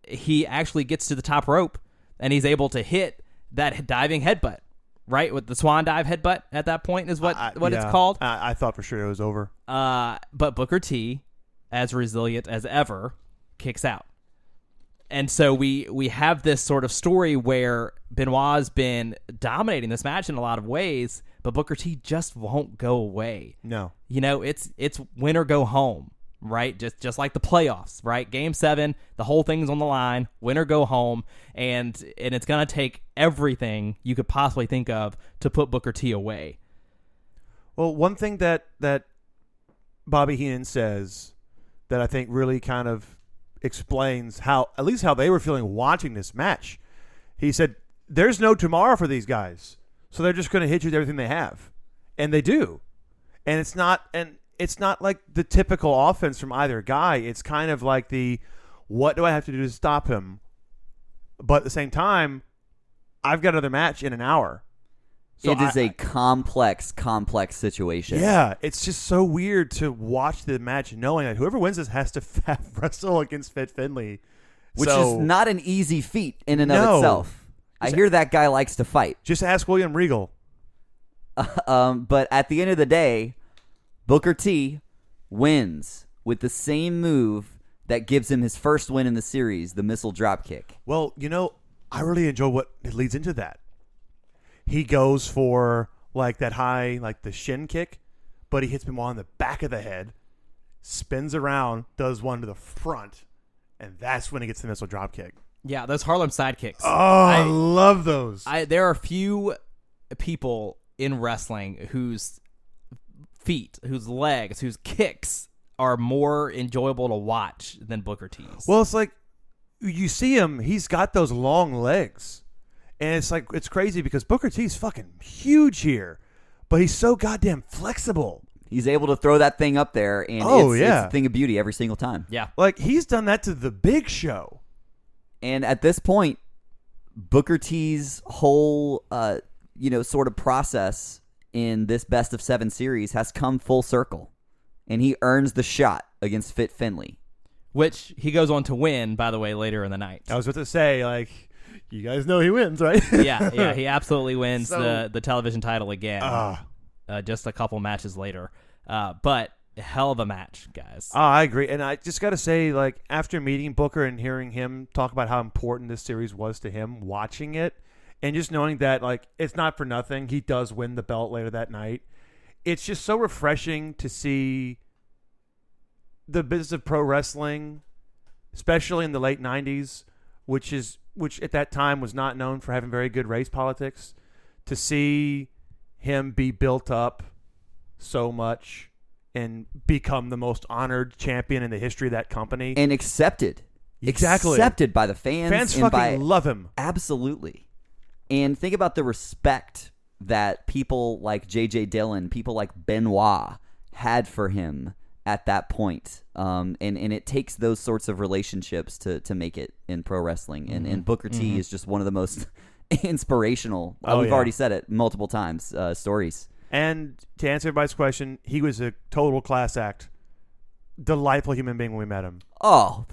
he actually gets to the top rope and he's able to hit that diving headbutt, right? With the swan dive headbutt at that point is what it's called. I thought for sure it was over. But Booker T, as resilient as ever, kicks out. And so we have this sort of story where Benoit's been dominating this match in a lot of ways, but Booker T just won't go away. No. It's win or go home, right? Just like the playoffs, right? Game 7, the whole thing's on the line, win or go home, and it's going to take everything you could possibly think of to put Booker T away. Well, one thing that Bobby Heenan says that I think really kind of explains how they were feeling watching this match. He said, there's no tomorrow for these guys. So they're just going to hit you with everything they have. And they do. And it's not like the typical offense from either guy. It's kind of like what do I have to do to stop him? But at the same time, I've got another match in an hour. So it is a complex situation. Yeah, it's just so weird to watch the match knowing that whoever wins this has to wrestle against Fit Finley. Which is not an easy feat in and of itself. I hear that guy likes to fight. Just ask William Regal. But at the end of the day, Booker T wins with the same move that gives him his first win in the series, the missile dropkick. Well, I really enjoy what leads into that. He goes for like that high, like the shin kick, but he hits Benoit on the back of the head, spins around, does one to the front, and that's when he gets the missile drop kick. Yeah, those Harlem sidekicks. Oh, I love those. There are few people in wrestling whose feet, whose legs, whose kicks are more enjoyable to watch than Booker T's. Well, it's like you see him, he's got those long legs. And it's crazy because Booker T's fucking huge here, but he's so goddamn flexible. He's able to throw that thing up there, and it's a thing of beauty every single time. Yeah. Like, he's done that to the Big Show. And at this point, Booker T's whole, sort of process in this best of 7 series has come full circle, and he earns the shot against Fit Finley. Which he goes on to win, by the way, later in the night. I was about to say, like, you guys know he wins, right? yeah, he absolutely wins the television title again. Just a couple matches later. But hell of a match, guys. I agree. And I just got to say, like, after meeting Booker and hearing him talk about how important this series was to him, watching it, and just knowing that, like, it's not for nothing. He does win the belt later that night. It's just so refreshing to see the business of pro wrestling, especially in the late 90s, which is which at that time was not known for having very good race politics, to see him be built up so much and become the most honored champion in the history of that company. And accepted. Exactly. Accepted by the fans. Fans and fucking love him. Absolutely. And think about the respect that people like J.J. Dillon, people like Benoit had for him at that point. And it takes those sorts of relationships to make it in pro wrestling. And Booker T is just one of the most inspirational, we've already said it multiple times, stories. And to answer everybody's question, he was a total class act. Delightful human being when we met him. Oh,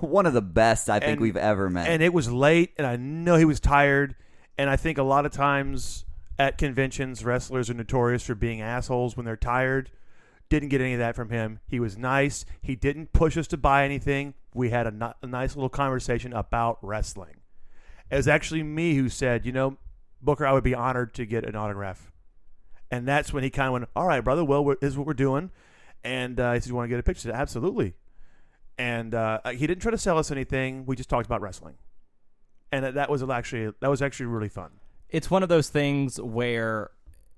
one of the best I think we've ever met. And it was late, and I know he was tired. And I think a lot of times at conventions, wrestlers are notorious for being assholes when they're tired. Didn't get any of that from him. He was nice. He didn't push us to buy anything. We had a nice little conversation about wrestling. It was actually me who said, Booker, I would be honored to get an autograph. And that's when he kind of went, all right, brother, well, this is what we're doing. And he said, you want to get a picture? I said, absolutely. And he didn't try to sell us anything. We just talked about wrestling. And that was actually really fun. It's one of those things where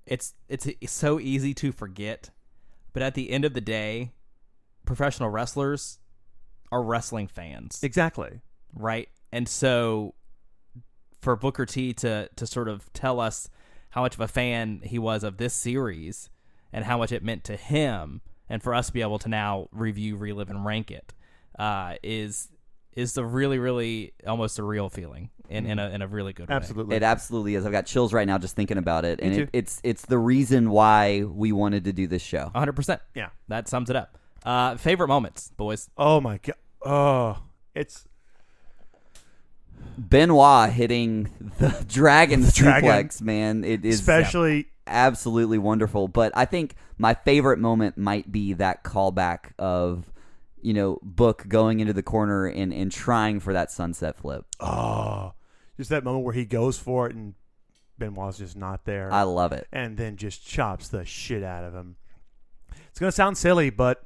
it's so easy to forget, but at the end of the day, professional wrestlers are wrestling fans. Exactly. Right? And so for Booker T to sort of tell us how much of a fan he was of this series and how much it meant to him, and for us to be able to now review, relive, and rank it, is a really, really almost surreal feeling in a really good way. Absolutely. It absolutely is. I've got chills right now just thinking about it. And it's the reason why we wanted to do this show. 100%. Yeah. That sums it up. Favorite moments, boys? Oh, my God. Oh, it's... Benoit hitting the dragon suplex, man. It is especially absolutely wonderful. But I think my favorite moment might be that callback of, Book going into the corner and trying for that sunset flip. Oh, just that moment where he goes for it and Benoit's just not there. I love it. And then just chops the shit out of him. It's going to sound silly, but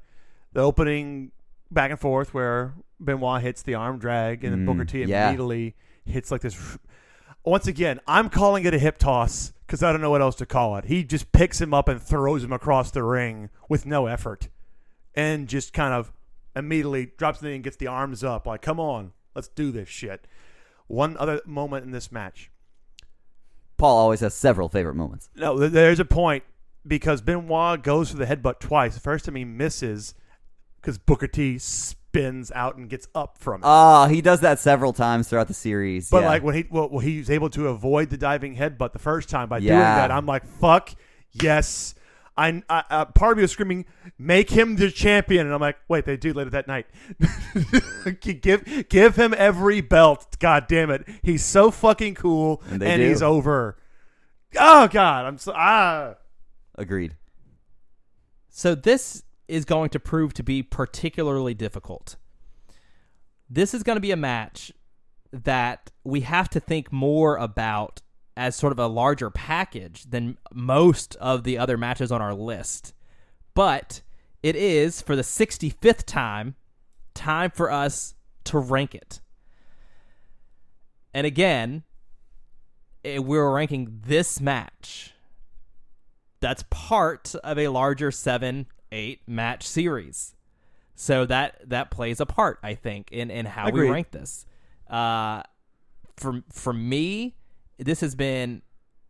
the opening back and forth where Benoit hits the arm drag and then Booker T immediately hits like this. Once again, I'm calling it a hip toss because I don't know what else to call it. He just picks him up and throws him across the ring with no effort and just kind of immediately drops the knee and gets the arms up like, come on, let's do this shit. One other moment in this match. Paul always has several favorite moments. No, there's a point because Benoit goes for the headbutt twice. The first time he misses because Booker T spins out and gets up from it. Oh, he does that several times throughout the series. But like when he was able to avoid the diving headbutt the first time by doing that, I'm like, fuck yes. I part of me was screaming, make him the champion, and I'm like, wait, they do later that night. give him every belt. God damn it, he's so fucking cool, and he's over. Oh God, I'm so Agreed. So this is going to prove to be particularly difficult. This is going to be a match that we have to think more about as sort of a larger package than most of the other matches on our list. But it is, for the 65th time for us to rank it. And again, we're ranking this match. That's part of a larger 7-8 match series. So that plays a part, I think, in how we rank this. For me, this has been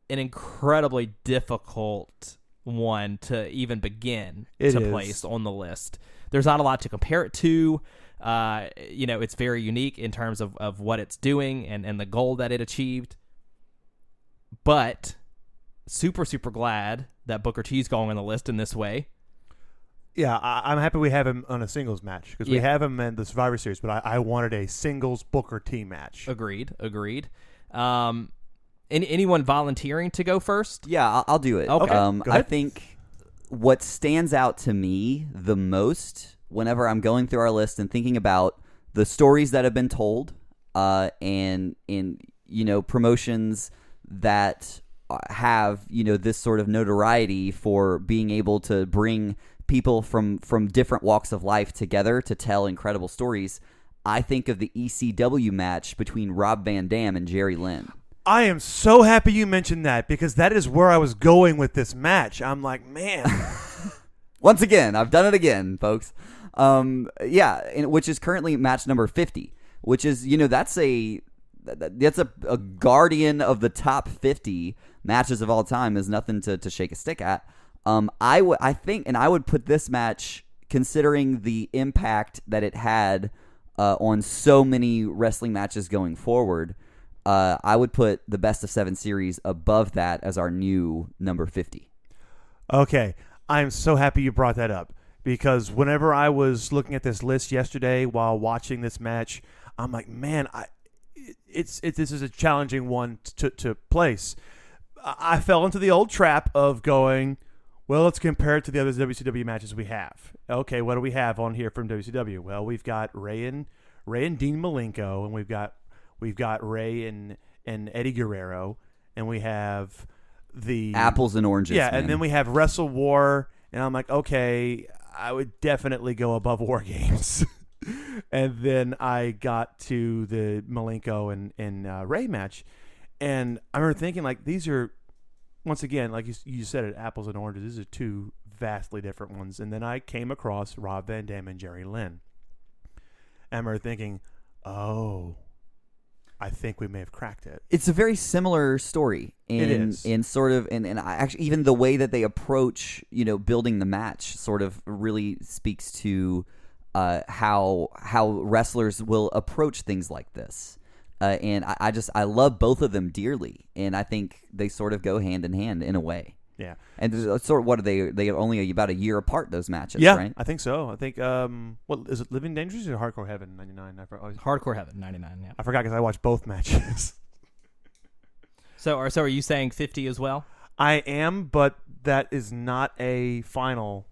an incredibly difficult one to even begin place on the list. There's not a lot to compare it to. It's very unique in terms of what it's doing and the goal that it achieved. But super, super glad that Booker T's going on the list in this way. Yeah, I'm happy we have him on a singles match because we have him in the Survivor Series, but I wanted a singles Booker T match. Agreed. Anyone volunteering to go first? Yeah, I'll do it. Okay. I think what stands out to me the most whenever I'm going through our list and thinking about the stories that have been told, and promotions that have this sort of notoriety for being able to bring people from different walks of life together to tell incredible stories. I think of the ECW match between Rob Van Dam and Jerry Lynn. I am so happy you mentioned that because that is where I was going with this match. I'm like, man. Once again, I've done it again, folks. Which is currently match number 50, which is, that's a guardian of the top 50 matches of all time. Is nothing to shake a stick at. I would put this match, considering the impact that it had on so many wrestling matches going forward, I would put the Best of 7 series above that as our new number 50. Okay. I'm so happy you brought that up because whenever I was looking at this list yesterday while watching this match, I'm like, man, this is a challenging one to place. I fell into the old trap of going, well, let's compare it to the other WCW matches we have. Okay, what do we have on here from WCW? Well, we've got Ray and Dean Malenko, and we've got Ray and Eddie Guerrero, and we have the apples and oranges. Yeah, man. And then we have Wrestle War, and I'm like, okay, I would definitely go above War Games. And then I got to the Malenko and Ray match, and I remember thinking, like, these are, once again, like you said it, apples and oranges. These are two vastly different ones. And then I came across Rob Van Dam and Jerry Lynn. And I remember thinking, oh, I think we may have cracked it. It's a very similar story. It is. And I actually, even the way that they approach, building the match sort of really speaks to how wrestlers will approach things like this. And I love both of them dearly, and I think they sort of go hand in hand in a way. Yeah. And there's what are they are only about a year apart, those matches, yeah, right? I think so. I think what is it, Living Dangerously or Hardcore Heaven 99? Hardcore Heaven 99, yeah. I forgot because I watched both matches. So are you saying 50 as well? I am, but that is not a final.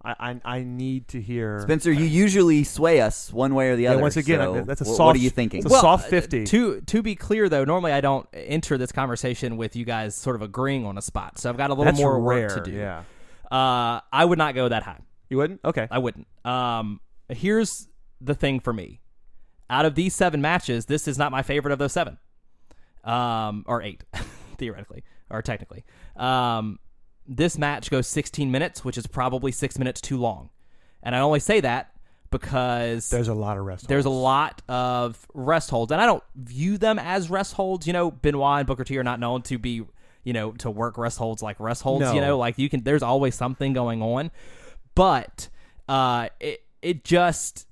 I need to hear. Spencer, you usually sway us one way or the other. Once again, so that's a soft. What are you thinking? It's a soft 50. To be clear, though, normally I don't enter this conversation with you guys sort of agreeing on a spot, so I've got a little more rare, work to do. Yeah. I would not go that high. You wouldn't? Okay. I wouldn't. Here's the thing for me. Out of these 7 matches, this is not my favorite of those 7. Or 8, theoretically, or technically. This match goes 16 minutes, which is probably 6 minutes too long. And I only say that because there's a lot of rest holds. There's a lot of rest holds. And I don't view them as rest holds. Benoit and Booker T are not known to be, to work rest holds like rest holds. No. Like there's always something going on. But it just...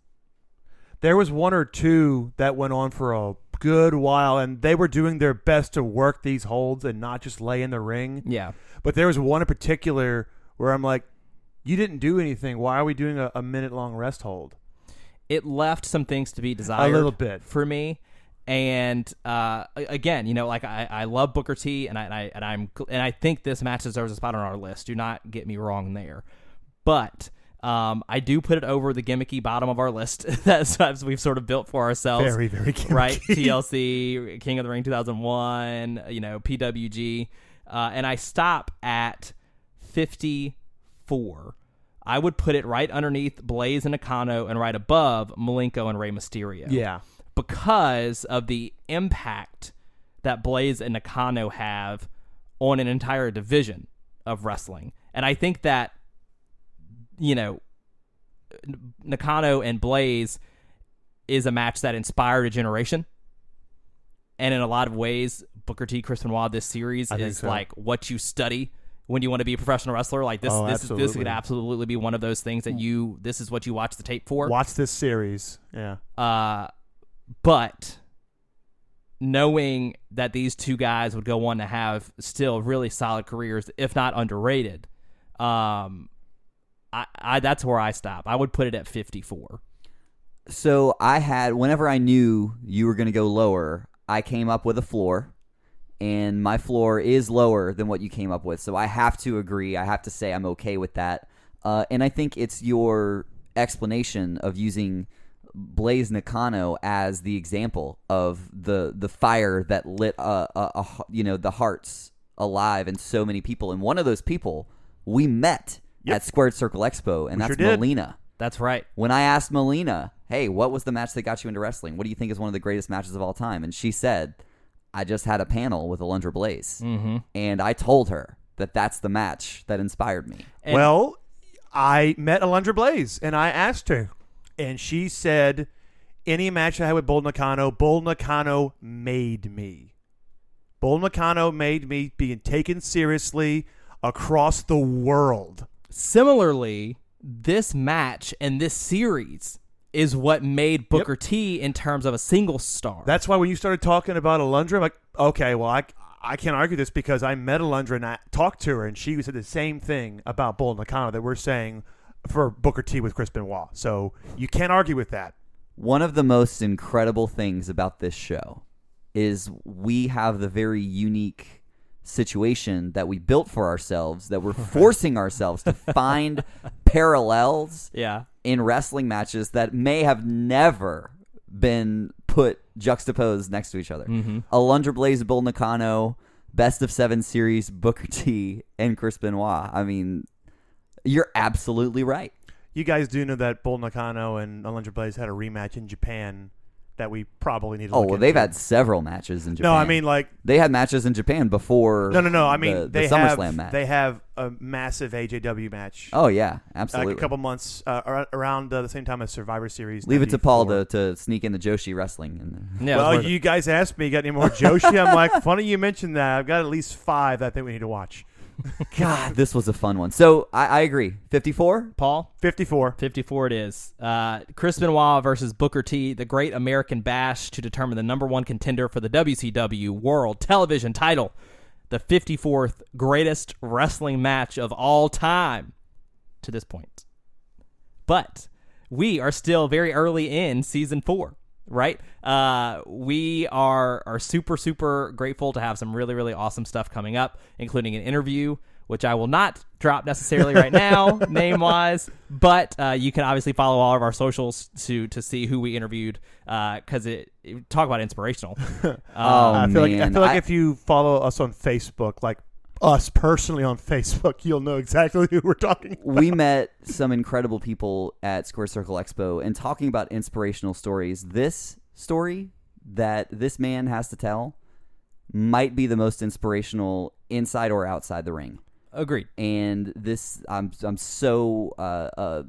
There was 1 or 2 that went on for a good while, and they were doing their best to work these holds and not just lay in the ring. Yeah. But there was one in particular where I'm like, you didn't do anything. Why are we doing a minute-long rest hold? It left some things to be desired. A little bit. For me. And again, I love Booker T, and I think this match deserves a spot on our list. Do not get me wrong there. But I do put it over the gimmicky bottom of our list that we've sort of built for ourselves. Very, very gimmicky. Right? TLC, King of the Ring 2001, PWG. And I stop at 54. I would put it right underneath Blaze and Nakano and right above Malenko and Rey Mysterio. Yeah. Because of the impact that Blaze and Nakano have on an entire division of wrestling. And I think that, Nakano and Blaze is a match that inspired a generation. And in a lot of ways, Booker T, Chris Benoit, this series is like what you study when you want to be a professional wrestler. Like this could absolutely be one of those things that this is what you watch the tape for. Watch this series. Yeah. But knowing that these two guys would go on to have still really solid careers, if not underrated, that's where I stop. I would put it at 54. So whenever I knew you were going to go lower, I came up with a floor, and my floor is lower than what you came up with. So I have to agree. I have to say I'm okay with that. And I think it's your explanation of using Blaze Nakano as the example of the fire that lit the hearts alive in so many people. And one of those people we met at Squared Circle Expo, and that's Melina. That's right. When I asked Melina, hey, what was the match that got you into wrestling? What do you think is one of the greatest matches of all time? And she said, I just had a panel with Alundra Blaze. Mm-hmm. And I told her that that's the match that inspired me. And well, I met Alundra Blaze, and I asked her, and she said, any match I had with Bull Nakano made me. Bull Nakano made me being taken seriously across the world. Similarly, this match and this series is what made Booker T in terms of a single star. That's why when you started talking about Alundra, I'm like, okay, well, I can't argue this because I met Alundra and I talked to her, and she said the same thing about Bull Nakano that we're saying for Booker T with Chris Benoit. So you can't argue with that. One of the most incredible things about this show is we have the very unique situation that we built for ourselves, that we're forcing ourselves to find parallels in wrestling matches that may have never been put juxtaposed next to each other. Alundra Blaze, Bull Nakano, Best of 7 series, Booker T, and Chris Benoit. I mean, you're absolutely right. You guys do know that Bull Nakano and Alundra Blaze had a rematch in Japan that we probably need to look into. They've had several matches in Japan. No, I mean, like, they had matches in Japan before. No. I mean, the SummerSlam match. They have a massive AJW match. Oh yeah, absolutely. Like a couple months around the same time as Survivor Series. Leave 94. it to Paul to sneak in the Joshi wrestling. Well, you guys asked me, got any more Joshi? I'm like, funny you mentioned that. I've got at least 5 that I think we need to watch. God, this was a fun one. So I agree. 54? Paul? 54. 54 it is. Chris Benoit versus Booker T, the Great American Bash to determine the number 1 contender for the WCW World Television title. The 54th greatest wrestling match of all time to this point. But we are still very early in season 4. Right? We are super, super grateful to have some really, really awesome stuff coming up, including an interview, which I will not drop necessarily right now, name-wise, but you can obviously follow all of our socials to see who we interviewed, because talk about inspirational. I feel like if you follow us on Facebook, like us personally on Facebook, you'll know exactly who we're talking about. We met some incredible people at Square Circle Expo, and talking about inspirational stories, this story that this man has to tell might be the most inspirational inside or outside the ring. Agreed. And this, I'm so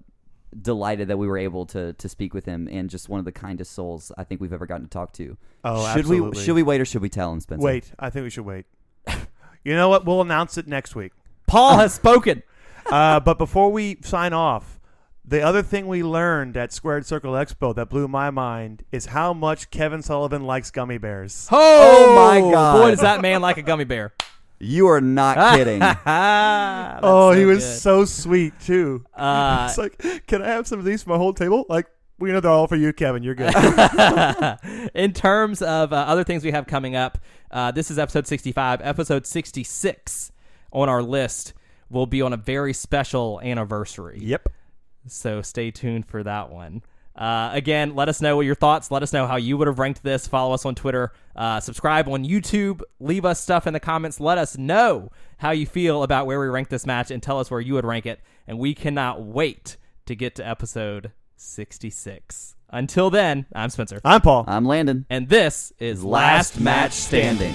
delighted that we were able to speak with him, and just one of the kindest souls I think we've ever gotten to talk to. Oh, absolutely. Should we wait, or should we tell him, Spenser? Wait, I think we should wait. You know what? We'll announce it next week. Paul has spoken. But before we sign off, the other thing we learned at Squared Circle Expo that blew my mind is how much Kevin Sullivan likes gummy bears. Oh my God. Boy, does that man like a gummy bear. You are not kidding. He was so sweet, too. It's like, can I have some of these for my whole table? Like, we know they're all for you, Kevin. You're good. In terms of other things we have coming up, this is episode 65. Episode 66 on our list will be on a very special anniversary. Yep. So stay tuned for that one. Again, let us know your thoughts. Let us know how you would have ranked this. Follow us on Twitter. Subscribe on YouTube. Leave us stuff in the comments. Let us know how you feel about where we rank this match, and tell us where you would rank it. And we cannot wait to get to episode 66. Until then, I'm Spenser. I'm Paul. I'm Landon. And this is Last Match Standing.